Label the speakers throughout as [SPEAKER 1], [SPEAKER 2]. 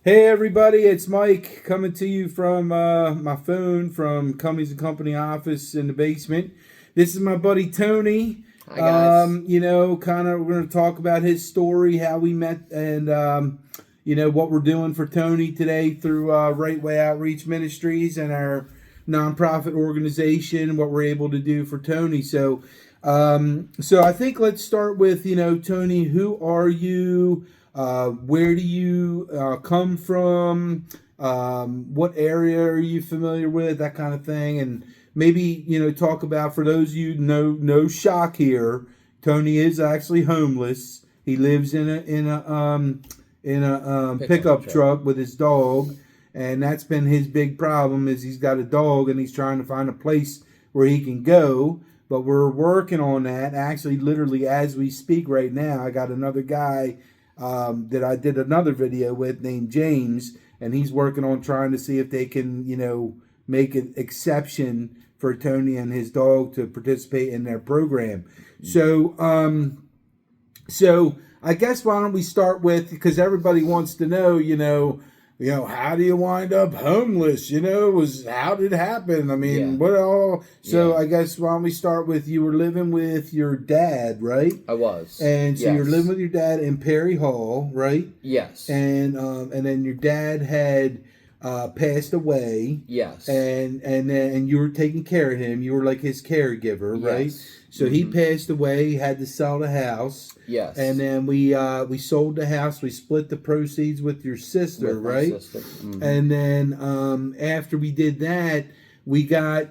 [SPEAKER 1] Hey everybody, it's Mike coming to you from my phone from Cummings and Company office in the basement. This is my buddy Tony.
[SPEAKER 2] Hi guys.
[SPEAKER 1] We're going to talk about his story, how we met, and what we're doing for Tony today through Right Way Outreach Ministries and our nonprofit organization, what we're able to do for Tony. So I think let's start with, Tony, who are you? Where do you come from? What area are you familiar with? That kind of thing, and maybe talk about, for those of you, no shock here. Tony is actually homeless. He lives in a pickup truck with his dog, and that's been his big problem. Is he's got a dog and he's trying to find a place where he can go. But we're working on that. Actually, literally as we speak right now, I got another guy that I did another video with named James, and he's working on trying to see if they can, make an exception for Tony and his dog to participate in their program. So I guess why don't we start with, because everybody wants to know, how do you wind up homeless? How did it happen? I mean, what all? So I guess why don't we start with, you were living with your dad, right?
[SPEAKER 2] I was.
[SPEAKER 1] And so you're living with your dad in Perry Hall, right?
[SPEAKER 2] Yes.
[SPEAKER 1] And then your dad had passed away.
[SPEAKER 2] Yes.
[SPEAKER 1] And you were taking care of him. You were like his caregiver, right?
[SPEAKER 2] Yes.
[SPEAKER 1] So he passed away. He had to sell the house.
[SPEAKER 2] Yes.
[SPEAKER 1] And then we sold the house. We split the proceeds with your sister,
[SPEAKER 2] With
[SPEAKER 1] right?
[SPEAKER 2] my sister. Mm-hmm.
[SPEAKER 1] And then after we did that, we got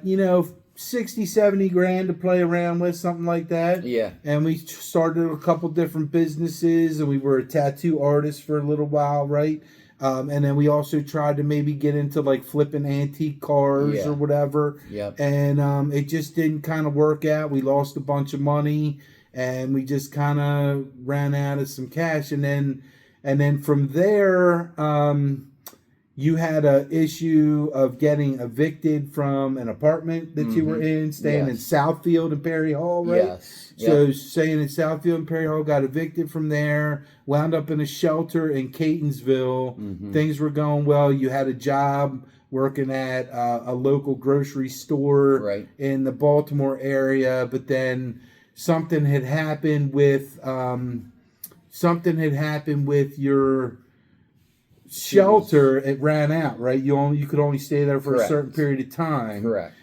[SPEAKER 1] 60, 70 grand to play around with, something like that.
[SPEAKER 2] Yeah.
[SPEAKER 1] And we started a couple different businesses, and we were a tattoo artist for a little while, right? And then we also tried to maybe get into like flipping antique cars or whatever.
[SPEAKER 2] Yep.
[SPEAKER 1] And it just didn't kind of work out. We lost a bunch of money, and we just kind of ran out of some cash. And then from there, you had a issue of getting evicted from an apartment that you were in, staying in Southfield and Perry Hall, right?
[SPEAKER 2] Yes.
[SPEAKER 1] So staying in Southfield and Perry Hall, got evicted from there, wound up in a shelter in Catonsville.
[SPEAKER 2] Mm-hmm.
[SPEAKER 1] Things were going well. You had a job working at a local grocery store in the Baltimore area, but then something had happened with your shelter. It ran out, right? You could only stay there for a certain period of time.
[SPEAKER 2] Correct.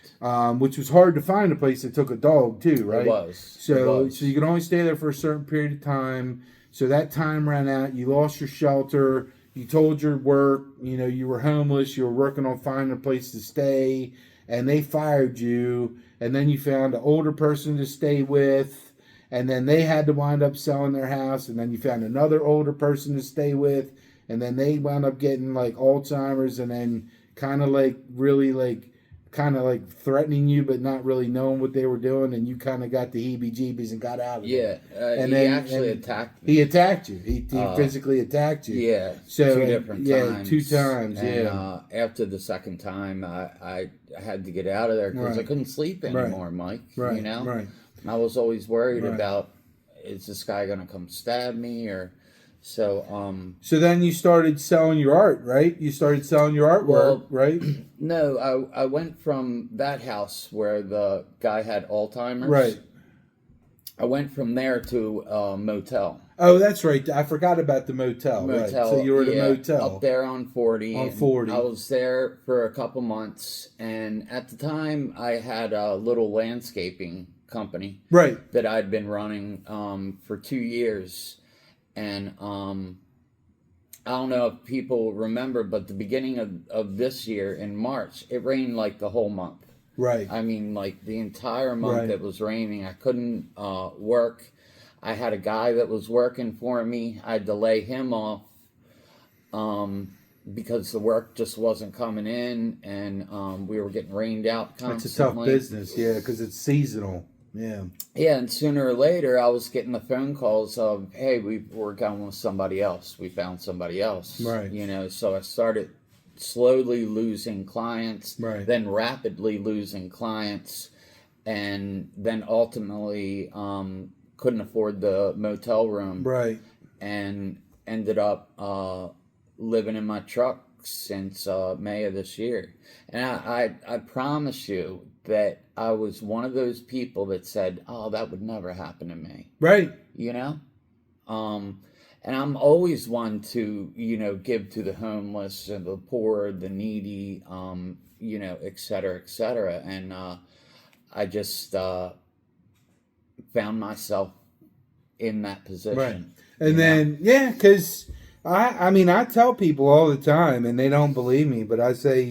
[SPEAKER 1] Which was hard to find a place that took a dog too, right?
[SPEAKER 2] It was.
[SPEAKER 1] So you could only stay there for a certain period of time. So that time ran out. You lost your shelter. You told your work, you were homeless. You were working on finding a place to stay, and they fired you. And then you found an older person to stay with, and then they had to wind up selling their house. And then you found another older person to stay with, and then they wound up getting like Alzheimer's, and then kind of threatening you, but not really knowing what they were doing, and you kind of got the heebie-jeebies and got out of it.
[SPEAKER 2] And he actually attacked me.
[SPEAKER 1] He attacked you. He physically attacked you.
[SPEAKER 2] Yeah.
[SPEAKER 1] So
[SPEAKER 2] 2 different times.
[SPEAKER 1] 2 times.
[SPEAKER 2] And, after the second time, I had to get out of there because I couldn't sleep anymore, Mike.
[SPEAKER 1] Right.
[SPEAKER 2] Right. I was always worried about, is this guy going to come stab me or... So
[SPEAKER 1] then you started selling your art, right? You started selling your artwork, right?
[SPEAKER 2] No, I went from that house where the guy had Alzheimer's.
[SPEAKER 1] Right.
[SPEAKER 2] I went from there to a motel.
[SPEAKER 1] Oh, that's right. I forgot about the motel. Right. So you were at a motel.
[SPEAKER 2] Up there on 40.
[SPEAKER 1] On 40.
[SPEAKER 2] I was there for a couple months, and at the time I had a little landscaping company.
[SPEAKER 1] Right.
[SPEAKER 2] That I'd been running for 2 years. And I don't know if people remember, but the beginning of this year in March, it rained like the whole month.
[SPEAKER 1] Right.
[SPEAKER 2] I mean, like the entire month it was raining. I couldn't work. I had a guy that was working for me. I had to lay him off because the work just wasn't coming in, and we were getting rained out constantly.
[SPEAKER 1] It's a tough business, because it's seasonal. Yeah.
[SPEAKER 2] Yeah, and sooner or later, I was getting the phone calls of, hey, we're going with somebody else. We found somebody else.
[SPEAKER 1] Right.
[SPEAKER 2] So I started slowly losing clients, then rapidly losing clients, and then ultimately couldn't afford the motel room.
[SPEAKER 1] Right.
[SPEAKER 2] And ended up living in my truck since May of this year. And I promise you that I was one of those people that said, oh, that would never happen to me.
[SPEAKER 1] Right.
[SPEAKER 2] You know? And I'm always one to, give to the homeless and the poor, the needy, et cetera, et cetera. And I just found myself in that position.
[SPEAKER 1] Right. And then, yeah, because I tell people all the time, and they don't believe me, but I say,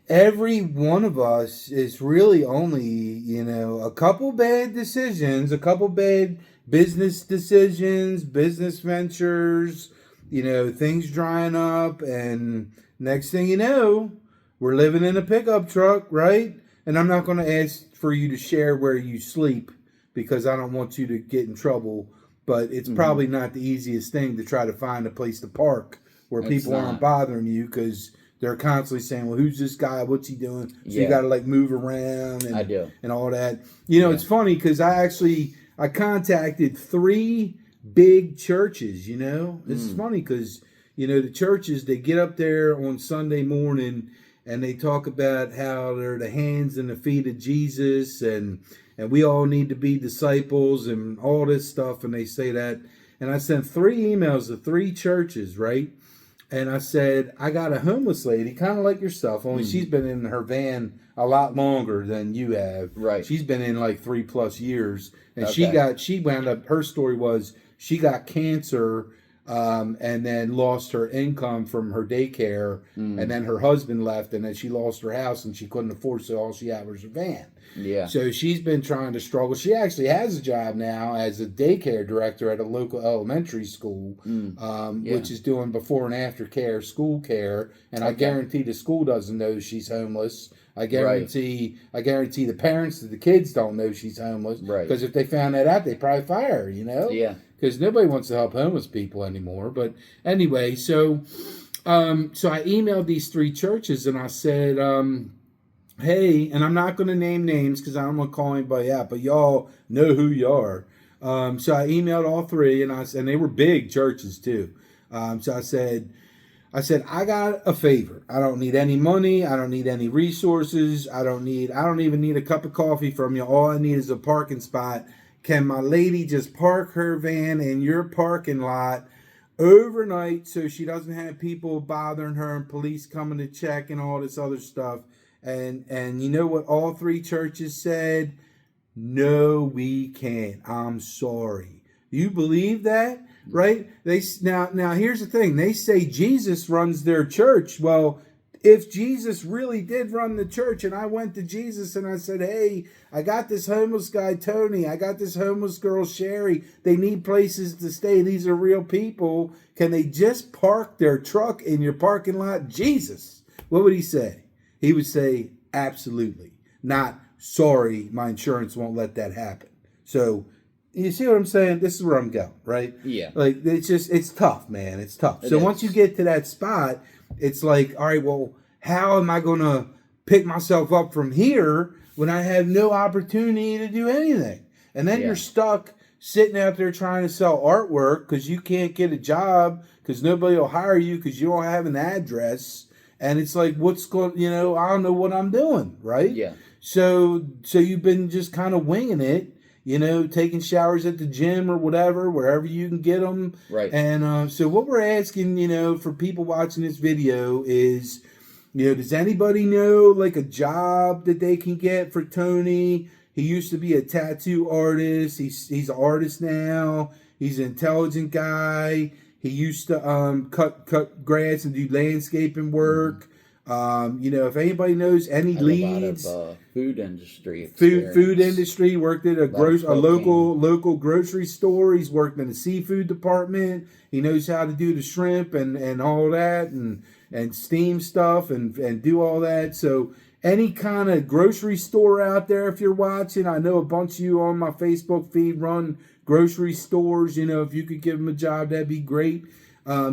[SPEAKER 1] every one of us is really only, a couple bad decisions, a couple bad business decisions, business ventures, things drying up, and next thing you know, we're living in a pickup truck, right? And I'm not going to ask for you to share where you sleep because I don't want you to get in trouble, but it's probably not the easiest thing to try to find a place to park where people aren't bothering you because they're constantly saying, well, who's this guy? What's he doing? So you got to move around and,
[SPEAKER 2] I do.
[SPEAKER 1] And all that. It's funny because I contacted 3 big churches, This is funny because, the churches, they get up there on Sunday morning and they talk about how they're the hands and the feet of Jesus and we all need to be disciples and all this stuff. And they say that. And I sent 3 emails to 3 churches, right? And I said, I got a homeless lady, kind of like yourself, only she's been in her van a lot longer than you have.
[SPEAKER 2] Right.
[SPEAKER 1] She's been in like 3+ years. And she wound up, her story was she got cancer and then lost her income from her daycare. And then her husband left and then she lost her house and she couldn't afford, so all she had was her van.
[SPEAKER 2] Yeah.
[SPEAKER 1] So she's been trying to struggle. She actually has a job now as a daycare director at a local elementary school, which is doing before and after care, school care. And I guarantee the school doesn't know she's homeless. I guarantee the parents of the kids don't know she's homeless.
[SPEAKER 2] Right.
[SPEAKER 1] Because if they found that out, they'd probably fire her,
[SPEAKER 2] Yeah.
[SPEAKER 1] Because nobody wants to help homeless people anymore. But anyway, so I emailed these 3 churches and I said, hey, and I'm not going to name names because I don't want to call anybody out, but y'all know who you are. So I emailed all 3, and they were big churches too. So I said, I got a favor. I don't need any money. I don't need any resources. I don't even need a cup of coffee from you. All I need is a parking spot. Can my lady just park her van in your parking lot overnight so she doesn't have people bothering her and police coming to check and all this other stuff? And you know what all 3 churches said? No, we can't. I'm sorry. You believe that? Right? Now here's the thing. They say Jesus runs their church. Well, if Jesus really did run the church and I went to Jesus and I said, hey, I got this homeless guy, Tony. I got this homeless girl, Sherry. They need places to stay. These are real people. Can they just park their truck in your parking lot? Jesus. What would he say? He would say, absolutely. Not, sorry, my insurance won't let that happen. So, you see what I'm saying? This is where I'm going, right?
[SPEAKER 2] Yeah.
[SPEAKER 1] Like, it's tough, man. It's tough. So once you get to that spot, it's like, all right, well, how am I going to pick myself up from here when I have no opportunity to do anything? And then you're stuck sitting out there trying to sell artwork because you can't get a job because nobody will hire you because you don't have an address. And it's like, what's going, I don't know what I'm doing, right?
[SPEAKER 2] Yeah.
[SPEAKER 1] So you've been just kind of winging it, taking showers at the gym or whatever, wherever you can get them.
[SPEAKER 2] Right.
[SPEAKER 1] And so what we're asking, for people watching this video is, does anybody know like a job that they can get for Tony? He used to be a tattoo artist. He's an artist now. He's an intelligent guy. He used to cut grass and do landscaping work. If anybody knows any leads,
[SPEAKER 2] a lot of food industry.
[SPEAKER 1] Food industry. Worked at a local grocery store. He's worked in the seafood department. He knows how to do the shrimp and all that and steam stuff and do all that. So any kind of grocery store out there, if you're watching, I know a bunch of you on my Facebook feed run grocery stores. If you could give him a job, that'd be great.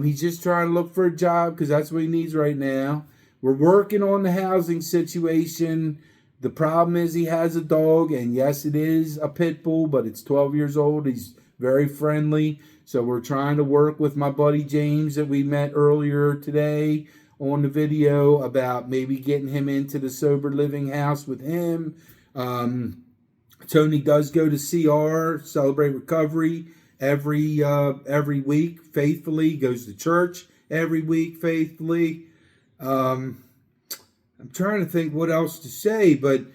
[SPEAKER 1] He's just trying to look for a job because that's what he needs right now. We're working on the housing situation. The problem is he has a dog, and yes, it is a pit bull, but it's 12 years old. He's very friendly. So we're trying to work with my buddy James that we met earlier today on the video about maybe getting him into the sober living house with him. Tony does go to CR, Celebrate Recovery, every week faithfully. Goes to church every week faithfully. I'm trying to think what else to say, but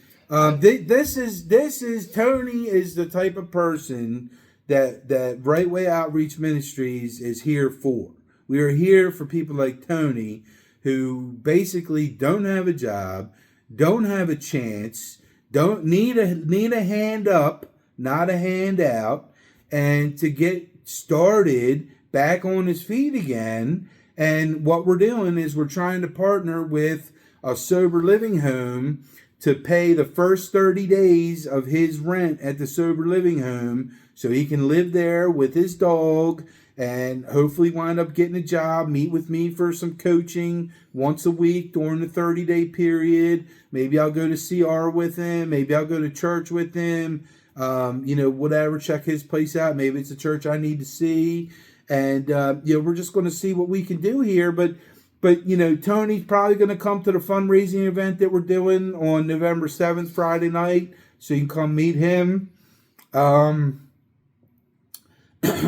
[SPEAKER 1] this is Tony is the type of person that Right Way Outreach Ministries is here for. We are here for people like Tony who basically don't have a job, don't have a chance, don't need a hand up, not a handout, and to get started back on his feet again. And what we're doing is we're trying to partner with a sober living home to pay the first 30 days of his rent at the sober living home so he can live there with his dog and hopefully wind up getting a job, meet with me for some coaching once a week during the 30-day period. Maybe I'll go to CR with him. Maybe I'll go to church with him. Whatever, check his place out. Maybe it's a church I need to see. And, we're just going to see what we can do here. But Tony's probably going to come to the fundraising event that we're doing on November 7th, Friday night. So you can come meet him.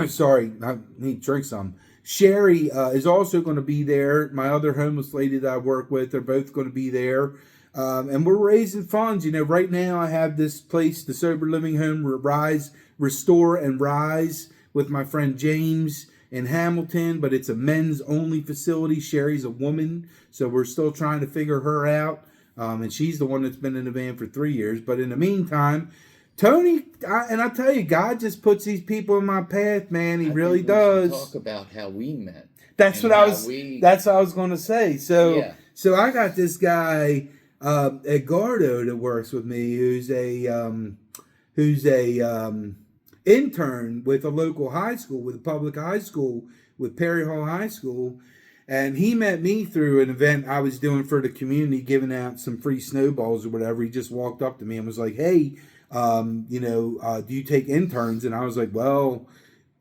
[SPEAKER 1] Sorry, I need to drink some. Sherry is also going to be there. My other homeless lady that I work with, they're both going to be there. And we're raising funds. Right now I have this place, the Sober Living Home, Restore and Rise, with my friend James in Hamilton, but it's a men's only facility. Sherry's a woman, so we're still trying to figure her out. And she's the one that's been in the van for 3 years. But in the meantime, Tony, I tell you, God just puts these people in my path, man. He really does.
[SPEAKER 2] Talk about how we met.
[SPEAKER 1] That's what I was going to say. So I got this guy, Edgardo, that works with me, who's a intern with a local high school, with a public high school, with Perry Hall High School. And he met me through an event I was doing for the community, giving out some free snowballs or whatever. He just walked up to me and was like, hey, do you take interns? And I was like, well,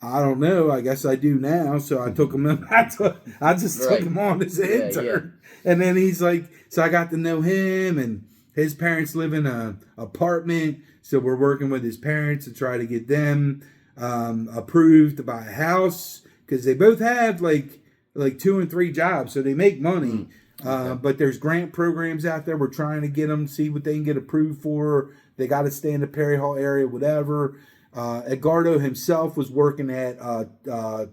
[SPEAKER 1] I don't know. I guess I do now. So I took him in. I just took him on as an intern. Yeah. And then he's like, so I got to know him, and his parents live in an apartment. So we're working with his parents to try to get them approved to buy a house, because they both have like 2 and 3 jobs. So they make money. But there's grant programs out there. We're trying to get them, see what they can get approved for. They got to stay in the Perry Hall area, whatever. Edgardo himself was working at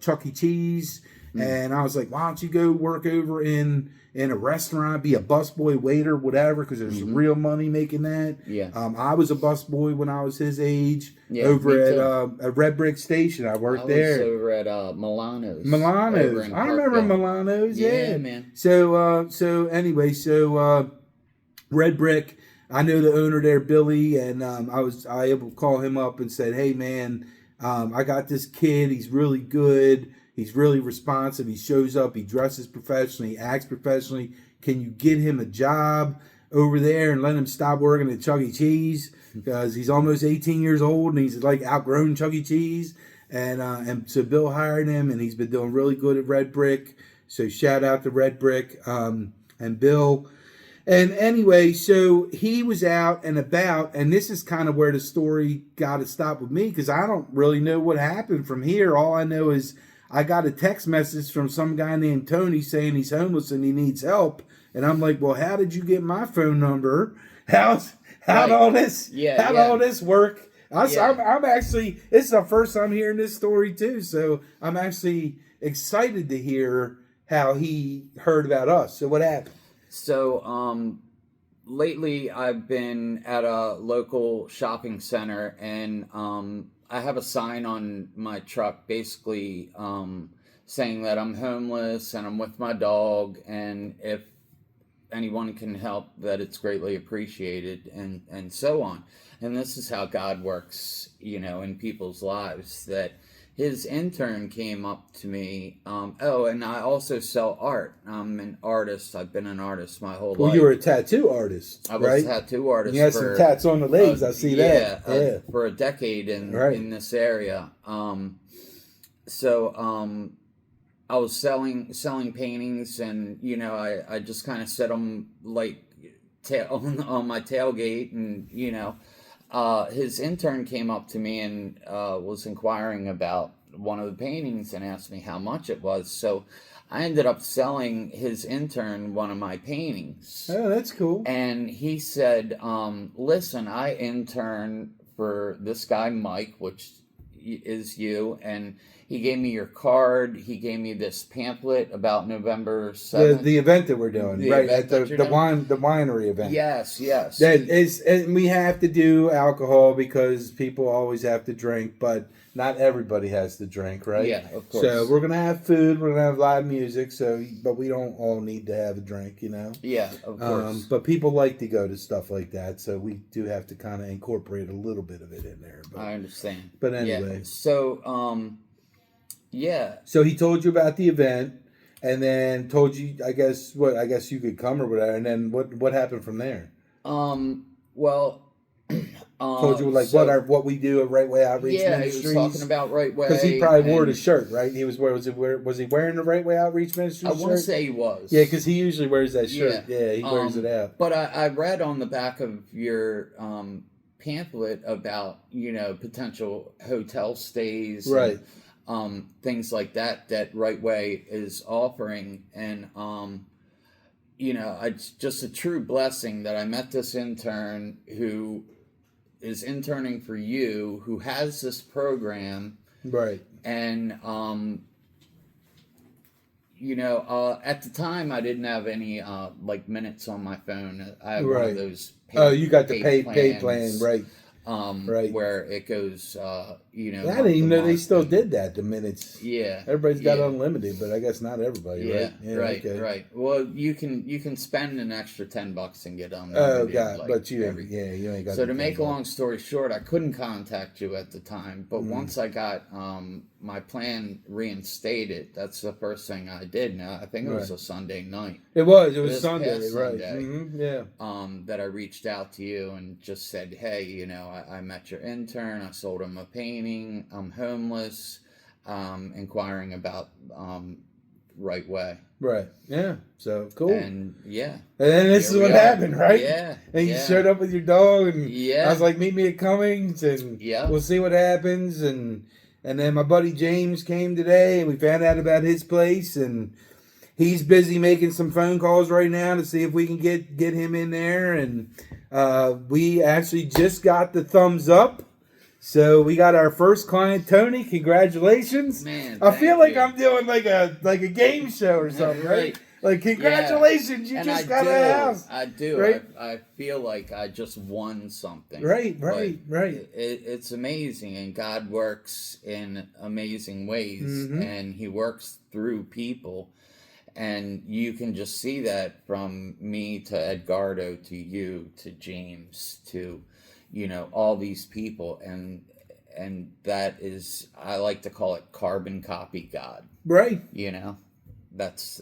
[SPEAKER 1] Chuck E. Cheese. And I was like, why don't you go work over in a restaurant, be a busboy, waiter, whatever, because there's some real money making that. Yeah. I was a busboy when I was his age over at Red Brick Station. I worked there. I was over
[SPEAKER 2] at Milano's.
[SPEAKER 1] Milano's. I remember Milano's. Yeah, man. So anyway, Red Brick. I know the owner there, Billy, and I was able to call him up and said, hey, man, I got this kid. He's really good. He's really responsive. He shows up. He dresses professionally. He acts professionally. Can you get him a job over there and let him stop working at Chuck E. Cheese? Because he's almost 18 years old and he's like outgrown Chuck E. Cheese. And so Bill hired him, and he's been doing really good at Red Brick. So shout out to Red Brick and Bill. And anyway, so he was out and about, and this is kind of where the story got to stop with me, because I don't really know what happened from here. All I know is I got a text message from some guy named Tony saying he's homeless and he needs help. And I'm like, well, how did you get my phone number? How'd all this work? I'm actually, this is the first time hearing this story too. So I'm actually excited to hear how he heard about us. So what happened?
[SPEAKER 2] So, lately I've been at a local shopping center, and I have a sign on my truck basically saying that I'm homeless and I'm with my dog, and if anyone can help, that it's greatly appreciated, and so on. And this is how God works, in people's lives, that his intern came up to me. And I also sell art. I'm an artist. I've been an artist my whole life.
[SPEAKER 1] Well, you were a tattoo artist,
[SPEAKER 2] I was a tattoo artist.
[SPEAKER 1] You had some tats on the legs. I see that.
[SPEAKER 2] For a decade in this area. so I was selling paintings, and I just kind of set them like on my tailgate, and his intern came up to me and was inquiring about one of the paintings and asked me how much it was. So I ended up selling his intern one of my paintings.
[SPEAKER 1] Oh, that's cool.
[SPEAKER 2] And he said, listen, I intern for this guy, Mike, which is you, and he gave me your card. He gave me this pamphlet about November 7th.
[SPEAKER 1] The event that we're doing, right? At the winery event.
[SPEAKER 2] Yes.
[SPEAKER 1] That is, and we have to do alcohol because people always have to drink, but not everybody has to drink, right?
[SPEAKER 2] Yeah, of course.
[SPEAKER 1] So we're gonna have food, we're gonna have live music, but we don't all need to have a drink,
[SPEAKER 2] Yeah, of course.
[SPEAKER 1] But people like to go to stuff like that, so we do have to kind of incorporate a little bit of it in there. But,
[SPEAKER 2] I understand.
[SPEAKER 1] But anyway.
[SPEAKER 2] Yeah. So, yeah.
[SPEAKER 1] So he told you about the event, and then told you, I guess you could come or whatever, and then what happened from there?
[SPEAKER 2] Well,
[SPEAKER 1] told you what we do at Right Way Outreach Ministries.
[SPEAKER 2] Yeah, he was talking about Right Way.
[SPEAKER 1] Because he probably wore the shirt, right? He was was he wearing the Right Way Outreach Ministries shirt?
[SPEAKER 2] I want to say he was.
[SPEAKER 1] Yeah, because he usually wears that shirt. Yeah, he wears it out.
[SPEAKER 2] But I read on the back of your pamphlet about potential hotel stays,
[SPEAKER 1] right?
[SPEAKER 2] And, things like that Right Way is offering, and it's just a true blessing that I met this intern who is interning for you, who has this program,
[SPEAKER 1] right?
[SPEAKER 2] And at the time I didn't have any minutes on my phone. I have one of those.
[SPEAKER 1] You got the pay plan, right?
[SPEAKER 2] Right, where it goes,
[SPEAKER 1] I didn't even know they still did that. The minutes, everybody's got unlimited, but I guess not everybody, right?
[SPEAKER 2] Right. Well, you can spend an extra $10 and get unlimited.
[SPEAKER 1] Oh God, but you ain't got.
[SPEAKER 2] So to make a long story short, I couldn't contact you at the time, but once I got my plan reinstated, that's the first thing I did. Now I think it was a Sunday night.
[SPEAKER 1] It was Sunday, right?
[SPEAKER 2] Mm-hmm, that I reached out to you and just said, hey, I met your intern. I sold him a painting. I'm homeless. Inquiring about Right Way.
[SPEAKER 1] Right. Yeah. So cool.
[SPEAKER 2] And
[SPEAKER 1] then this is what happened, right?
[SPEAKER 2] Yeah.
[SPEAKER 1] And you showed up with your dog, and
[SPEAKER 2] I
[SPEAKER 1] was like, meet me at Cummings, and we'll see what happens. And then my buddy James came today, and we found out about his place, and he's busy making some phone calls right now to see if we can get him in there. And we actually just got the thumbs up. So we got our first client, Tony. Congratulations!
[SPEAKER 2] Man,
[SPEAKER 1] I feel like I'm doing like a game show or something, right? Like, congratulations, you just got a house.
[SPEAKER 2] I do.
[SPEAKER 1] Right?
[SPEAKER 2] I feel like I just won something.
[SPEAKER 1] Right.
[SPEAKER 2] It's amazing, and God works in amazing ways, and He works through people. And you can just see that from me to Edgardo to you to James to, all these people. And that is, I like to call it carbon copy God.
[SPEAKER 1] Right.
[SPEAKER 2] That's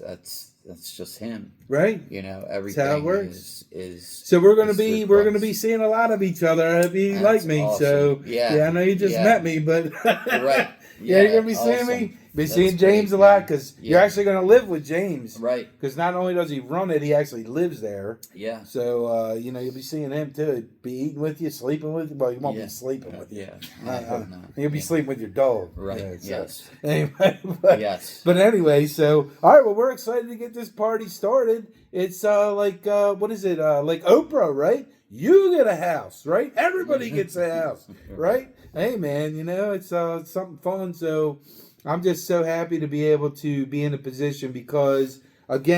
[SPEAKER 2] just Him.
[SPEAKER 1] Right.
[SPEAKER 2] Everything
[SPEAKER 1] That's how it works.
[SPEAKER 2] is
[SPEAKER 1] so we're gonna be seeing a lot of each other if you like me.
[SPEAKER 2] Awesome.
[SPEAKER 1] So I know you just met me, but
[SPEAKER 2] right.
[SPEAKER 1] You're gonna be seeing me. Be seeing James a lot because you're actually going to live with James.
[SPEAKER 2] Right.
[SPEAKER 1] Because not only does he run it, he actually lives there.
[SPEAKER 2] Yeah.
[SPEAKER 1] So, you'll be seeing him too. He'll be eating with you, sleeping with you. Well, he won't be sleeping with you.
[SPEAKER 2] Yeah.
[SPEAKER 1] He'll be sleeping with your dog.
[SPEAKER 2] Right.
[SPEAKER 1] Yes.
[SPEAKER 2] Anyway.
[SPEAKER 1] Yes. But anyway, so, all right, well, we're excited to get this party started. It's what is it? Like Oprah, right? You get a house, right? Everybody gets a house, right? Hey, man, it's something fun. So, I'm just so happy to be able to be in a position because of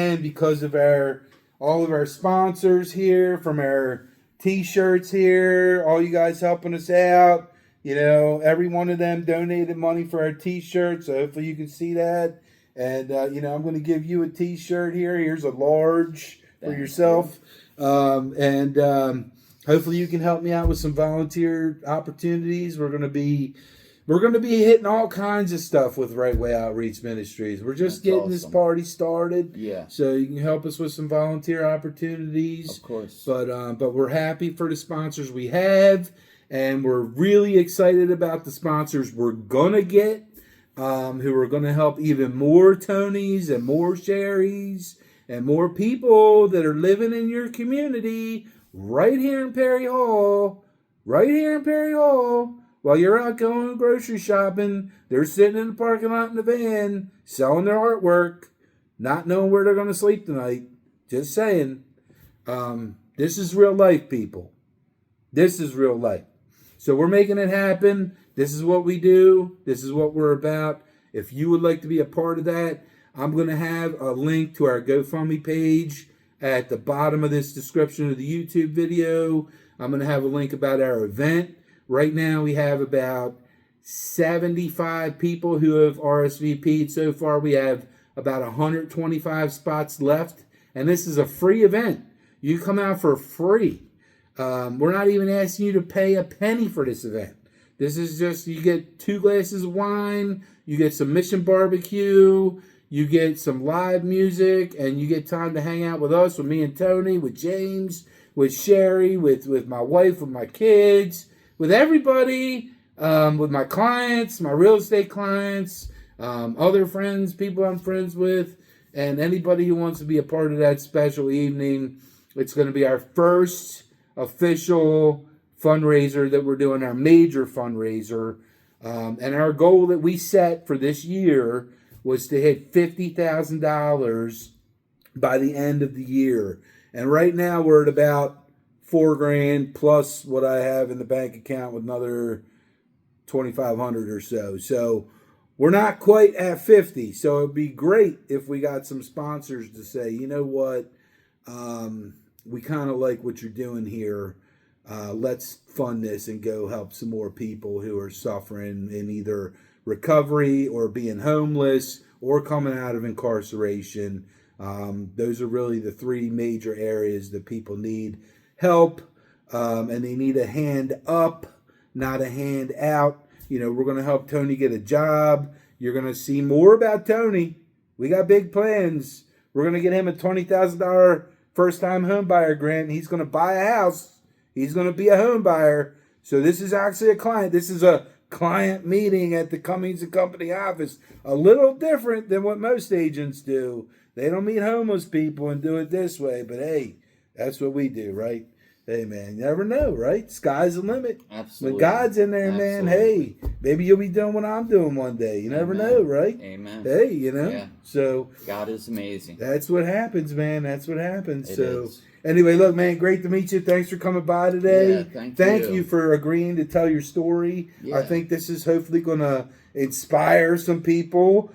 [SPEAKER 1] all of our sponsors here, from our T-shirts here, all you guys helping us out. Every one of them donated money for our T-shirts, so hopefully you can see that. And, I'm going to give you a T-shirt here. Here's a large for yourself. And hopefully you can help me out with some volunteer opportunities. We're going to be hitting all kinds of stuff with Right Way Outreach Ministries. We're just getting this party started.
[SPEAKER 2] Yeah.
[SPEAKER 1] So you can help us with some volunteer opportunities.
[SPEAKER 2] Of course.
[SPEAKER 1] But we're happy for the sponsors we have, and we're really excited about the sponsors we're gonna get. who are going to help even more Tonys and more Sherrys and more people that are living in your community right here in Perry Hall. Right here in Perry Hall. While you're out going grocery shopping, they're sitting in the parking lot in the van, selling their artwork, not knowing where they're going to sleep tonight. Just saying. This is real life, people. This is real life. So we're making it happen. This is what we do. This is what we're about. If you would like to be a part of that, I'm going to have a link to our GoFundMe page at the bottom of this description of the YouTube video. I'm going to have a link about our event. Right now we have about 75 people who have RSVP'd so far. We have about 125 spots left. And this is a free event. You come out for free. We're not even asking you to pay a penny for this event. This is just, you get 2 glasses of wine, you get some mission barbecue, you get some live music, and you get time to hang out with us, with me and Tony, with James, with Sherry, with my wife, with my kids, with everybody, with my clients, my real estate clients, other friends, people I'm friends with, and anybody who wants to be a part of that special evening. It's going to be our first official fundraiser that we're doing, our major fundraiser. And our goal that we set for this year was to hit $50,000 by the end of the year. And right now we're at about $4,000 plus what I have in the bank account with another 2,500 or so. So we're not quite at 50. So it'd be great if we got some sponsors to say, you know what, we kind of like what you're doing here. Let's fund this and go help some more people who are suffering in either recovery or being homeless or coming out of incarceration. Those are really the 3 major areas that people need help, and they need a hand up, not a hand out. You know, we're going to help Tony get a job. You're going to see more about Tony. We got big plans. We're going to get him a $20,000 first-time home buyer grant. He's going to buy a house. He's going to be a home buyer. So this is actually a client. This is a client meeting at the Cummings & Company office. A little different than what most agents do. They don't meet homeless people and do it this way. But hey, that's what we do, right? Hey, man, you never know, right? Sky's the limit.
[SPEAKER 2] Absolutely.
[SPEAKER 1] When God's in there, man, hey, maybe you'll be doing what I'm doing one day. You never know, right?
[SPEAKER 2] Amen.
[SPEAKER 1] Hey, you know?
[SPEAKER 2] Yeah.
[SPEAKER 1] So
[SPEAKER 2] God is amazing.
[SPEAKER 1] That's what happens, man. That's what happens.
[SPEAKER 2] It is.
[SPEAKER 1] Anyway, look, man, great to meet you. Thanks for coming by today.
[SPEAKER 2] Yeah,
[SPEAKER 1] thank you for agreeing to tell your story.
[SPEAKER 2] Yeah.
[SPEAKER 1] I think this is hopefully going to inspire some people.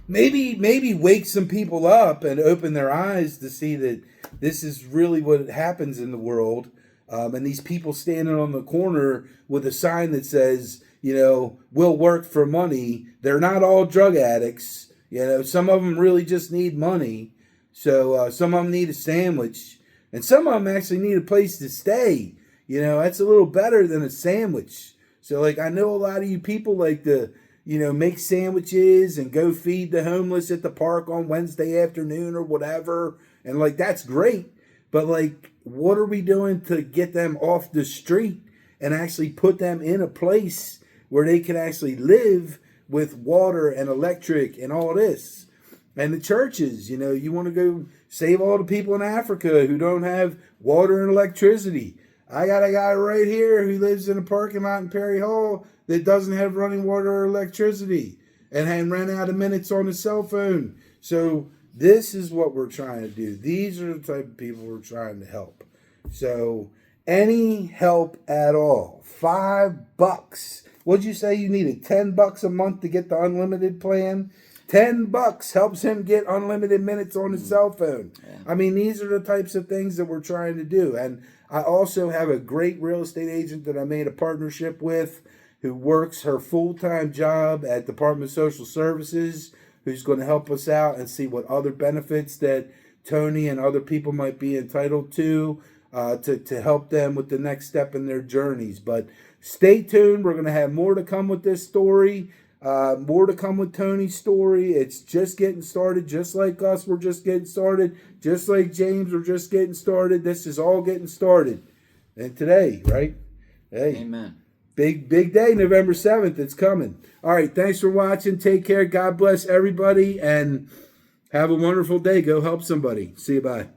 [SPEAKER 1] Maybe wake some people up and open their eyes to see that this is really what happens in the world. And these people standing on the corner with a sign that says, you know, we'll work for money. They're not all drug addicts. You know, some of them really just need money. So some of them need a sandwich. And some of them actually need a place to stay. You know, that's a little better than a sandwich. So, like, I know a lot of you people like to, you know, make sandwiches and go feed the homeless at the park on Wednesday afternoon or whatever. And, like, that's great. But, like, what are we doing to get them off the street and actually put them in a place where they can actually live with water and electric and all this? And the churches, you know, you want to go save all the people in Africa who don't have water and electricity. I got a guy right here who lives in a parking lot in Perry Hall that doesn't have running water or electricity and ran out of minutes on his cell phone. So this is what we're trying to do. These are the type of people we're trying to help. So any help at all, $5. What'd you say you needed? $10 a month to get the unlimited plan? $10 helps him get unlimited minutes on his cell phone. Yeah. I mean, these are the types of things that we're trying to do. And I also have a great real estate agent that I made a partnership with who works her full-time job at Department of Social Services, who's going to help us out and see what other benefits that Tony and other people might be entitled to help them with the next step in their journeys. But stay tuned. We're going to have more to come with this story. More to come with Tony's story. It's just getting started, just like us. We're just getting started. Just like James, we're just getting started. This is all getting started. And today, right? Hey.
[SPEAKER 2] Amen.
[SPEAKER 1] Big day, November 7th. It's coming. All right. Thanks for watching. Take care. God bless everybody, and have a wonderful day. Go help somebody. See you. Bye.